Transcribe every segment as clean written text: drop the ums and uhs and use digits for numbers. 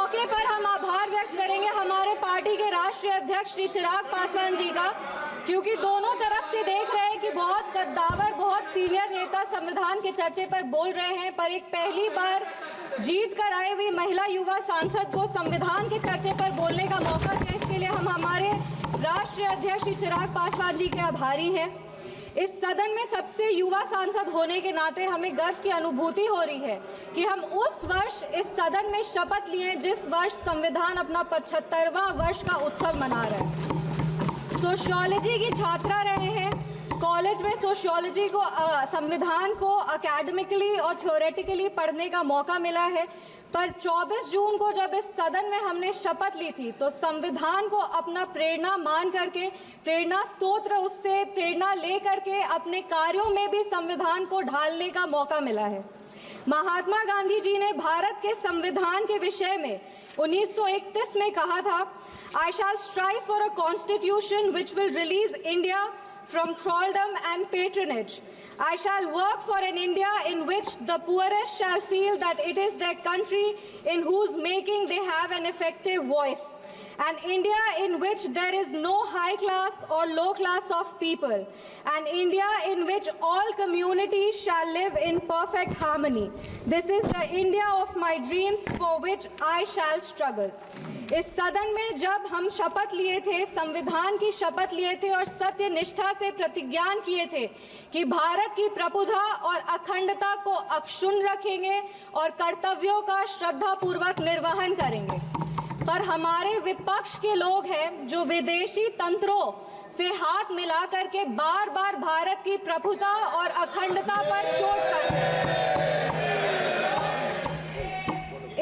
मौके पर हम आभार व्यक्त करेंगे हमारे पार्टी के राष्ट्रीय अध्यक्ष श्री चिराग पासवान जी का, क्योंकि दोनों तरफ से देख रहे हैं कि बहुत कद्दावर, बहुत सीनियर नेता संविधान के चर्चे पर बोल रहे हैं, पर एक पहली बार जीत कर आई हुई महिला युवा सांसद को संविधान के चर्चे पर बोलने का मौका दिया। इसके लिए हम हमारे राष्ट्रीय अध्यक्ष श्री चिराग पासवान जी के आभारी हैं। इस सदन में सबसे युवा सांसद होने के नाते हमें गर्व की अनुभूति हो रही है कि हम उस वर्ष इस सदन में शपथ लिए जिस वर्ष संविधान अपना 75वां वर्ष का उत्सव मना रहे हैं। सोशियोलॉजी की छात्रा रहे हैं, कॉलेज में सोशियोलॉजी को संविधान को एकेडमिकली और थ्योरेटिकली पढ़ने का मौका मिला है, पर 24 जून को जब इस सदन में हमने शपथ ली थी तो संविधान को अपना प्रेरणा मान करके, प्रेरणा स्तोत्र उससे प्रेरणा ले करके अपने कार्यों में भी संविधान को ढालने का मौका मिला है। महात्मा गांधी जी ने भारत के संविधान के विषय में 1931 में कहा था, I shall strive for a constitution which will release India from thraldom and patronage. I shall work for an India in which the poorest shall feel that it is their country in whose making they have an effective voice. An India in which there is no high class or low class of people. An India in which all communities shall live in perfect harmony. This is the India of my dreams for which I shall struggle. इस सदन में जब हम शपथ लिए थे, संविधान की शपथ लिए थे और सत्य निष्ठा से प्रतिज्ञान किए थे कि भारत की प्रभुता और अखंडता को अक्षुण्ण रखेंगे और कर्तव्यों का श्रद्धा पूर्वक निर्वहन करेंगे, पर हमारे विपक्ष के लोग हैं जो विदेशी तंत्रों से हाथ मिला करके बार बार भारत की प्रभुता और अखंडता पर चोट करते हैं।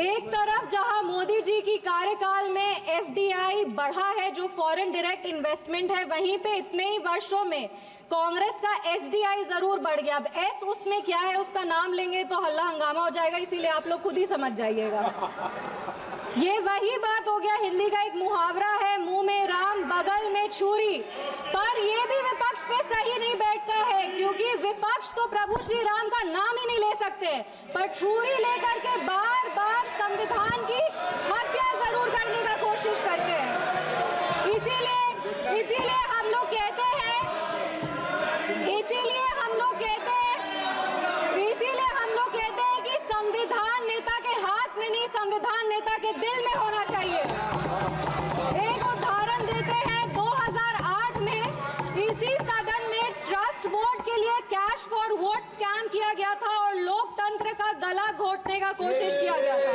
एक तरफ जहां मोदी जी की कार्यकाल में एफडीआई बढ़ा है, जो फॉरेन डायरेक्ट इन्वेस्टमेंट है, वहीं पे इतने ही वर्षों में कांग्रेस का एसडीआई जरूर बढ़ गया। अब एस उसमें क्या है उसका नाम लेंगे तो हल्ला हंगामा हो जाएगा, इसीलिए आप लोग खुद ही समझ जाइएगा। ये वही बात हो गया, हिंदी का एक मुहावरा है, मुंह में राम बगल में छुरी, पर ये भी विपक्ष पे सही नहीं बैठता है, क्योंकि विपक्ष तो प्रभु श्री राम का नाम ही नहीं ले सकते, पर छुरी लेकर के बार बार संविधान की हत्या जरूर करने का कोशिश करते हैं। इसीलिए हम लोग कहते हैं कि संविधान नेता के हाथ में नहीं, संविधान नेता के दिल में होना चाहिए। एक उदाहरण देते हैं, 2008 में इसी सदन में ट्रस्ट वोट के लिए कैश फॉर वोट स्कैम किया गया था और लोकतंत्र का गला घोटने का कोशिश किया गया था।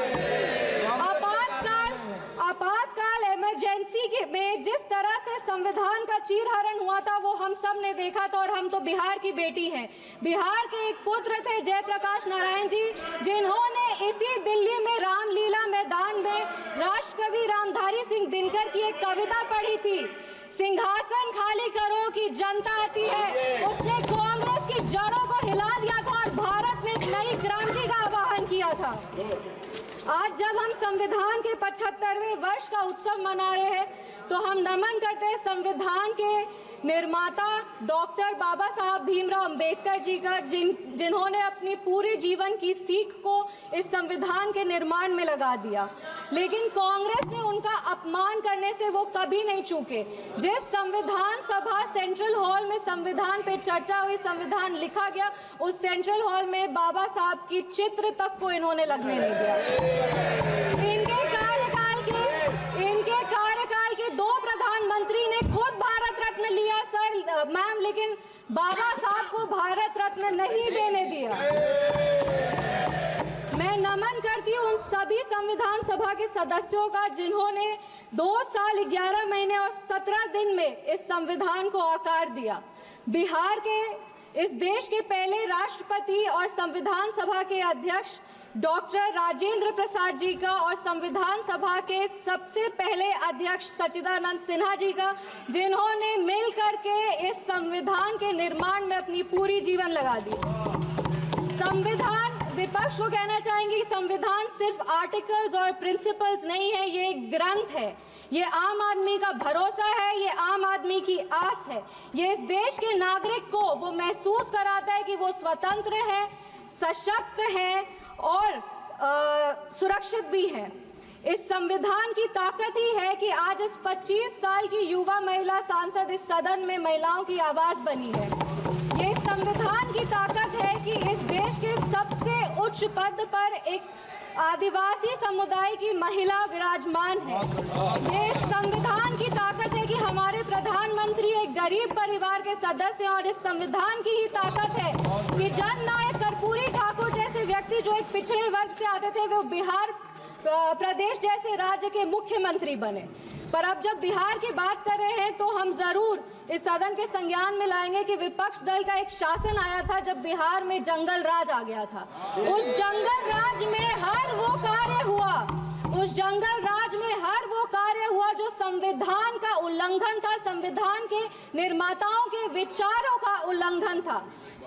आपातकाल इमरजेंसी में जिस तरह से संविधान का चीरहरण हुआ था वो हम सब ने देखा था, और हम तो बिहार की बेटी हैं। बिहार के एक पुत्र थे जयप्रकाश नारायण जी, जिन्होंने इसी दिल्ली में रामलीला मैदान में राष्ट्रकवि रामधारी सिंह दिनकर की एक कविता पढ़ी थी, सिंहासन खाली करो कि जनता आती है। उसने कांग्रेस की जड़ों को हिला दिया था और भारत में एक नई क्रांति का आह्वान किया था। आज जब हम संविधान के 75वें वर्ष का उत्सव मना रहे हैं तो हम नमन करते हैं संविधान के निर्माता डॉक्टर बाबा साहब भीमराव अंबेडकर जी का, जिन्होंने अपनी पूरे जीवन की सीख को इस संविधान के निर्माण में लगा दिया, लेकिन कांग्रेस ने उनका अपमान करने से वो कभी नहीं चूके। जिस संविधान सभा सेंट्रल हॉल में संविधान पे चर्चा हुई, संविधान लिखा गया, उस सेंट्रल हॉल में बाबा साहब की चित्र तक को इन्होंने लगने नहीं दिया। इनके कार्यकाल के 2 प्रधानमंत्री ने खुद भारत रत्न लिया सर मैम, लेकिन बाबा साहब को भारत रत्न नहीं देने दिया। मैं नमन करती हूँ उन सभी संविधान सभा के सदस्यों का जिन्होंने 2 साल 11 महीने और 17 दिन में इस संविधान को आकार दिया। बिहार के इस देश के पहले राष्ट्रपति और संविधान सभा के अध्यक्ष डॉक्टर राजेंद्र प्रसाद जी का और संविधान सभा के सबसे पहले अध्यक्ष सच्चिदानंद सिन्हा जी का, जिन्होंने मिलकर के इस संविधान के निर्माण में अपनी पूरी जीवन लगा दी। संविधान, विपक्ष को कहना चाहेंगे, संविधान सिर्फ आर्टिकल्स और प्रिंसिपल्स नहीं है, ये एक ग्रंथ है, ये आम आदमी का भरोसा है, ये आम आदमी की आस है, ये इस देश के नागरिक को वो महसूस कराता है कि वो स्वतंत्र है, सशक्त है और सुरक्षित भी है। इस संविधान की ताकत ही है कि आज इस 25 साल की युवा महिला सांसद इस सदन में महिलाओं की आवाज बनी है। ये संविधान की ताकत है कि इस देश के सबसे उच्च पद पर एक आदिवासी समुदाय की महिला विराजमान है। ये संविधान की ताकत है कि हमारे प्रधानमंत्री एक गरीब परिवार के सदस्य हैं और इस संविधान की ही ताकत है कि जननायक कर्पूरी ठाकुर जैसे व्यक्ति जो एक पिछड़े वर्ग से आते थे वो बिहार प्रदेश जैसे राज्य के मुख्यमंत्री बने। पर अब जब बिहार की बात कर रहे हैं तो हम जरूर इस सदन के संज्ञान में लाएंगे कि विपक्ष दल का एक शासन आया था जब बिहार में जंगल राज आ गया था। उस जंगल राज में हर वो कार्य हुआ, उस जंगल राज में हर वो कार्य हुआ जो संविधान का उल्लंघन था, संविधान के निर्माताओं के विचारों का उल्लंघन था।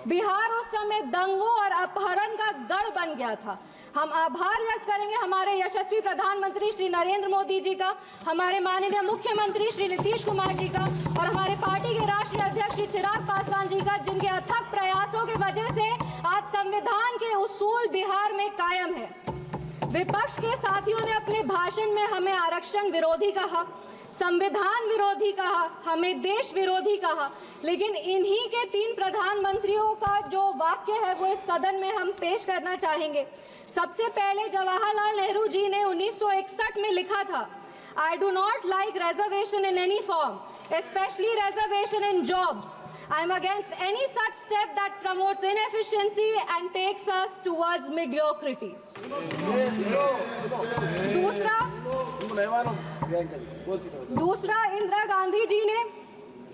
बिहार उस समय दंगों और अपहरण का गढ़ बन गया था। हम आभार व्यक्त करेंगे हमारे यशस्वी प्रधानमंत्री श्री नरेंद्र मोदी जी का, हमारे माननीय मुख्यमंत्री श्री नीतीश कुमार जी का और हमारे पार्टी के राष्ट्रीय अध्यक्ष श्री चिराग पासवान जी का, जिनके अथक प्रयासों की वजह से आज संविधान के उसूल बिहार में कायम है। विपक्ष के साथियों ने अपने भाषण में हमें आरक्षण विरोधी कहा, संविधान विरोधी कहा, हमें देश विरोधी कहा, लेकिन इन्हीं के 3 प्रधानमंत्रियों का जो वाक्य है वो इस सदन में हम पेश करना चाहेंगे। सबसे पहले जवाहरलाल नेहरू जी ने 1961 में लिखा था, I do not like reservation in any form, especially reservation in jobs. I am against any such step that promotes inefficiency and takes us towards mediocrity. दूसरा इंदिरा गांधी जी ने,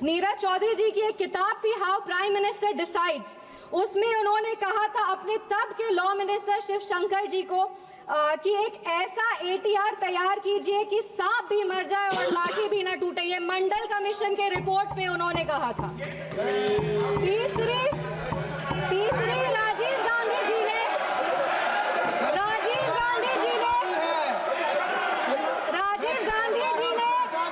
नीरज चौधरी जी की एक किताब थी हाउ प्राइम मिनिस्टर डिसाइड्स, उसमें उन्होंने कहा था अपने तब के लॉ मिनिस्टर शिव शंकर जी को कि एक ऐसा ATR तैयार कीजिए कि सांप भी मर जाए और लाठी भी न टूटे। ये मंडल कमीशन के रिपोर्ट पे उन्होंने कहा था। तीसरी राजीव गांधी जी ने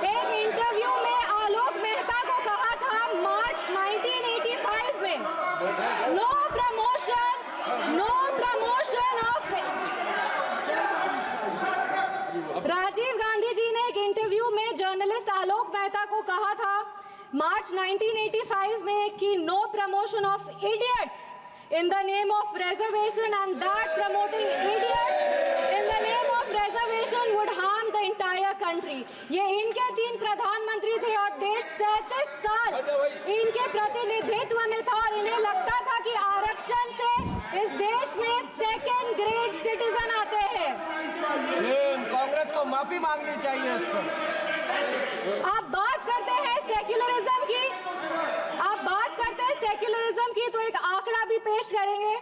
एक इंटरव्यू में आलोक मेहता को कहा था मार्च 1985 में, no promotion off. Rajiv Gandhi ji ने एक इंटरव्यू में जर्नलिस्ट आलोक मेहता को कहा था मार्च 1985 में कि no promotion of idiots in the name of reservation, and that promoting idiots in the name of reservation would harm the entire country. ये इनके 3 प्रधानमंत्री थे और देश 37 साल इनके प्रतिनिधित्व में था और इन्हें लगता था कि आरक्षण से इस देश में सेकेंड ग्रेड सिटीजन आते हैं। कांग्रेस को माफी मांगनी चाहिए इस पर। आप बात करते हैं सेक्युलरिज्म की, की तो एक आंकड़ा भी पेश करेंगे।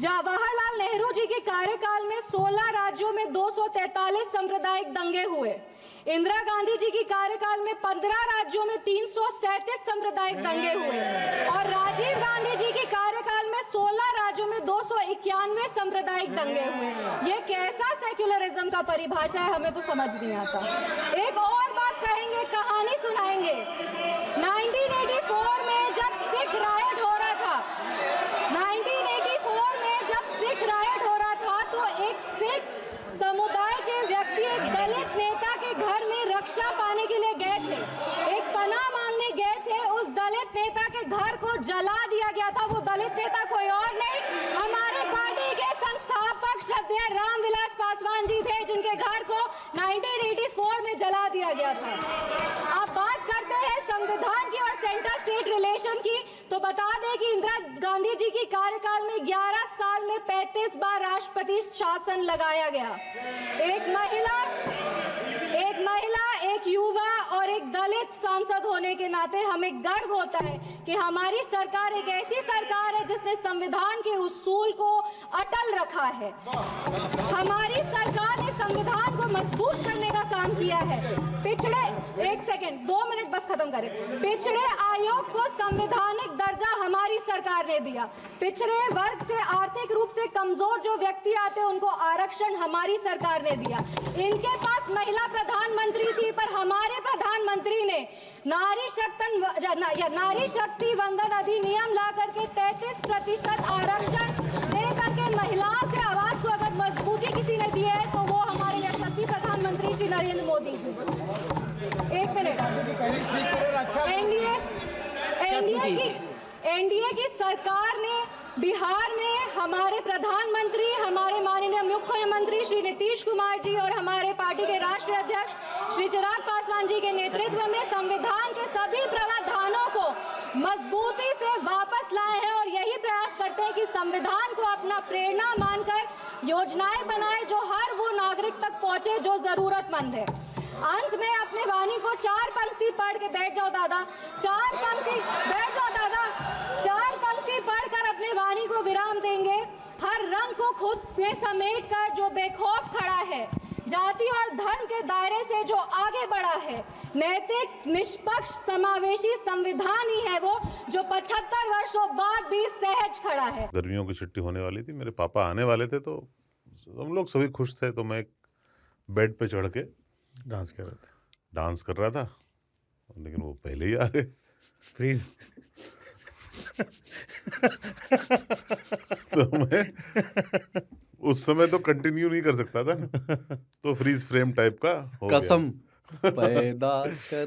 जवाहरलाल नेहरू जी के कार्यकाल में 16 राज्यों में 243 सांप्रदायिक दंगे हुए। इंदिरा गांधी जी की कार्यकाल में 15 राज्यों में 337 सांप्रदायिक दंगे हुए और राजीव गांधी जी के कार्यकाल में 16 राज्यों में 291 सांप्रदायिक दंगे हुए। ये कैसा सेक्युलरिज्म का परिभाषा है, हमें तो समझ नहीं आता। एक और बात कहेंगे, कहानी सुनाएंगे। 1984 में जब सिख रायट हो रहा था, 1984 में जब सिख रायट हो रहा था तो एक सिख समुदाय के व्यक्ति एक दलित नेता के घर में रक्षा पाने के लिए गए थे, एक पनाह मांगने गए थे। उस दलित नेता के घर को जला दिया गया था। वो दलित नेता कोई और नहीं, हमारे पार्टी के संस्थापक श्रद्धेय रामविलास पासवान जी थे, जिनके घर को 1984 में जला दिया गया था। आप बात करते हैं संविधान की और सेंटर स्टेट रिलेशन की, तो बता दें कि इंदिरा गांधी जी की कार्यकाल में 11 साल में 35 बार राष्ट्रपति शासन लगाया गया। एक महिला, एक युवा और एक दलित सांसद होने के नाते हमें गर्व होता है कि हमारी सरकार एक ऐसी सरकार है जिसने संविधान के उसूल को अटल रखा है। हमारी सरकार ने संविधान को मजबूत करने का काम किया है। एक सेकेंड 2 मिनट बस खत्म करें। पिछड़े आयोग को संवैधानिक दर्जा हमारी सरकार ने दिया। पिछड़े वर्ग से आर्थिक रूप से कमजोर जो व्यक्ति आते हैं उनको आरक्षण हमारी सरकार ने दिया। इनके पास महिला प्रधानमंत्री थी, पर हमारे प्रधानमंत्री ने नारी शक्ति वंदन अधिनियम ला करके 33% आरक्षण दे करके महिलाओं के आवाज को अगर मजबूती किसी ने दी है तो वो श्री नरेंद्र मोदी जी। एक मिनट। पहली स्पीच पर अच्छा एनडीए की सरकार ने बिहार में हमारे प्रधानमंत्री, हमारे माननीय मुख्यमंत्री श्री नीतीश कुमार जी और हमारे पार्टी के राष्ट्रीय अध्यक्ष श्री चिराग पासवान जी के नेतृत्व में संविधान के सभी प्रावधानों को मजबूती से वापस लाए हैं और यही प्रयास करते हैं कि संविधान को अपना प्रेरणा मानकर योजनाएं बनाए जो हर वो नागरिक तक पहुंचे जो जरूरतमंद है। अंत में अपने वाणी को 4 पंक्ति पढ़ के बैठ जाओ दादा, 4 पंक्ति पढ़कर अपने वाणी को विराम देंगे। हर रंग को खुद में समेट कर जो बेखौफ खड़ा है, जाति और धर्म के दायरे से जो आगे बढ़ा है, नैतिक, निष्पक्ष, समावेशी संविधान ही है वो जो 75 वर्षों बाद भी सहज खड़ा है। गर्मियों की छुट्टी होने वाली थी, मेरे पापा आने वाले थे, तो हम लोग सभी खुश थे। तो मैं एक बेड पे चढ़ के डांस कर रहा था, लेकिन वो पहले ही आ गए। फ्रीज। तो मैं उस समय तो कंटिन्यू नहीं कर सकता था ना, तो फ्रीज फ्रेम टाइप का हो गया। कसम पैदा कर